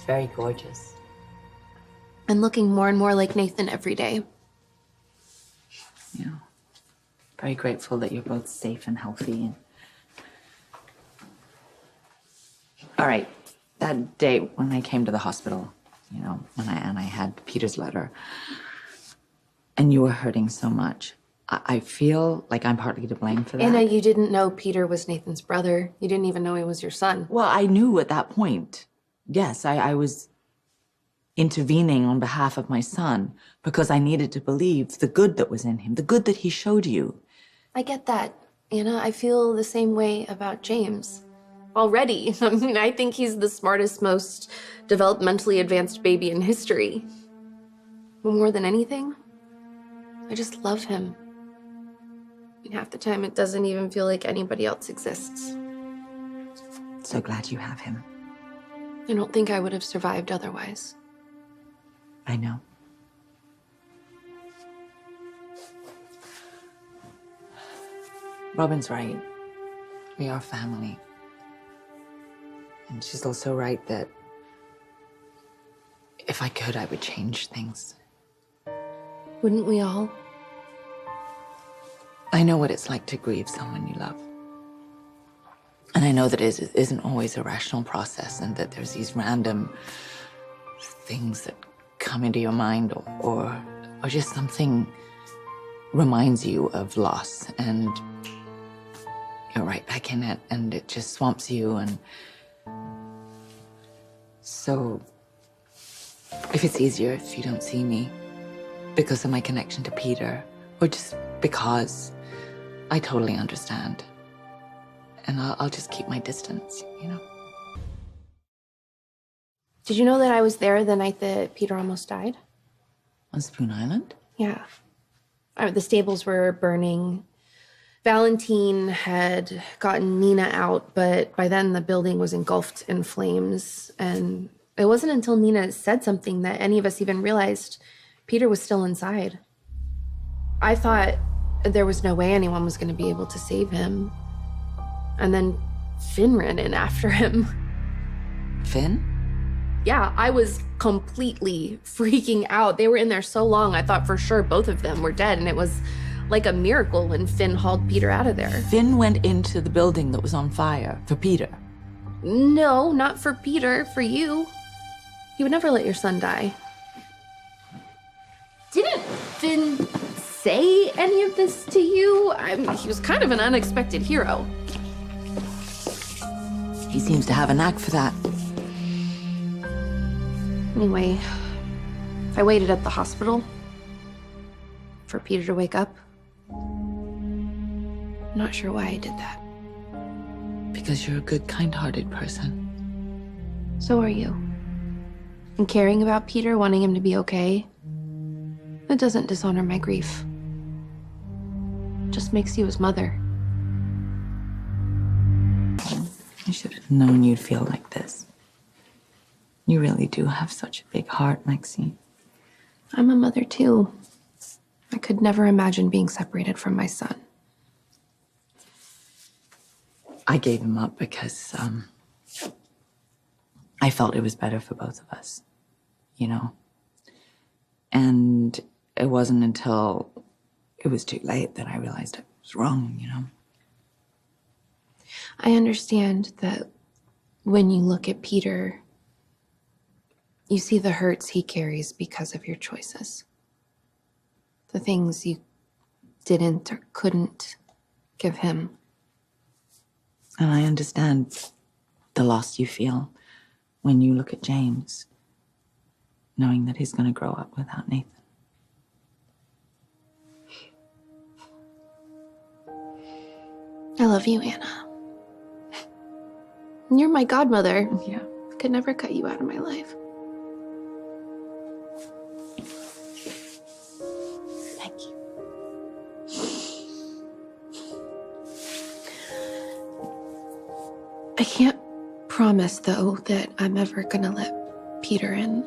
very gorgeous. And looking more and more like Nathan every day. Yeah. Very grateful that you're both safe and healthy. All right. That day when I came to the hospital, you know, and I had Peter's letter, and you were hurting so much, I feel like I'm partly to blame for that. Anna, you didn't know Peter was Nathan's brother. You didn't even know he was your son. Well, I knew at that point. Yes, I was intervening on behalf of my son because I needed to believe the good that was in him, the good that he showed you. I get that, Anna. I feel the same way about James. Already. I mean, I think he's the smartest, most developmentally advanced baby in history. But more than anything, I just love him. I mean, half the time it doesn't even feel like anybody else exists. So glad you have him. I don't think I would have survived otherwise. I know. Robin's right. We are family. And she's also right that if I could, I would change things. Wouldn't we all? I know what it's like to grieve someone you love. And I know that it isn't always a rational process and that there's these random things that come into your mind or just something reminds you of loss and you're right back in it and it just swamps you. And so if it's easier if you don't see me because of my connection to Peter or just because, I totally understand. And I'll just keep my distance, you know? Did you know that I was there the night that Peter almost died? On Spoon Island? Yeah. The stables were burning. Valentine had gotten Nina out, but by then the building was engulfed in flames. And it wasn't until Nina said something that any of us even realized Peter was still inside. I thought there was no way anyone was going to be able to save him. And then Finn ran in after him. Finn? Yeah, I was completely freaking out. They were in there so long, I thought for sure both of them were dead, and it was like a miracle when Finn hauled Peter out of there. Finn went into the building that was on fire for Peter. No, not for Peter, for you. He would never let your son die. Didn't Finn say any of this to you? I mean, he was kind of an unexpected hero. He seems to have a knack for that. Anyway, I waited at the hospital for Peter to wake up. I'm not sure why I did that. Because you're a good, kind-hearted person. So are you. And caring about Peter, wanting him to be okay, that doesn't dishonor my grief. It just makes you his mother. I should have known you'd feel like this. You really do have such a big heart, Maxie. I'm a mother too. I could never imagine being separated from my son. I gave him up because, I felt it was better for both of us, you know? And it wasn't until it was too late that I realized I was wrong, you know? I understand that when you look at Peter, you see the hurts he carries because of your choices. The things you didn't or couldn't give him. And I understand the loss you feel when you look at James, knowing that he's going to grow up without Nathan. I love you, Anna. And you're my godmother. Yeah. I could never cut you out of my life. Thank you. I can't promise, though, that I'm ever gonna let Peter in.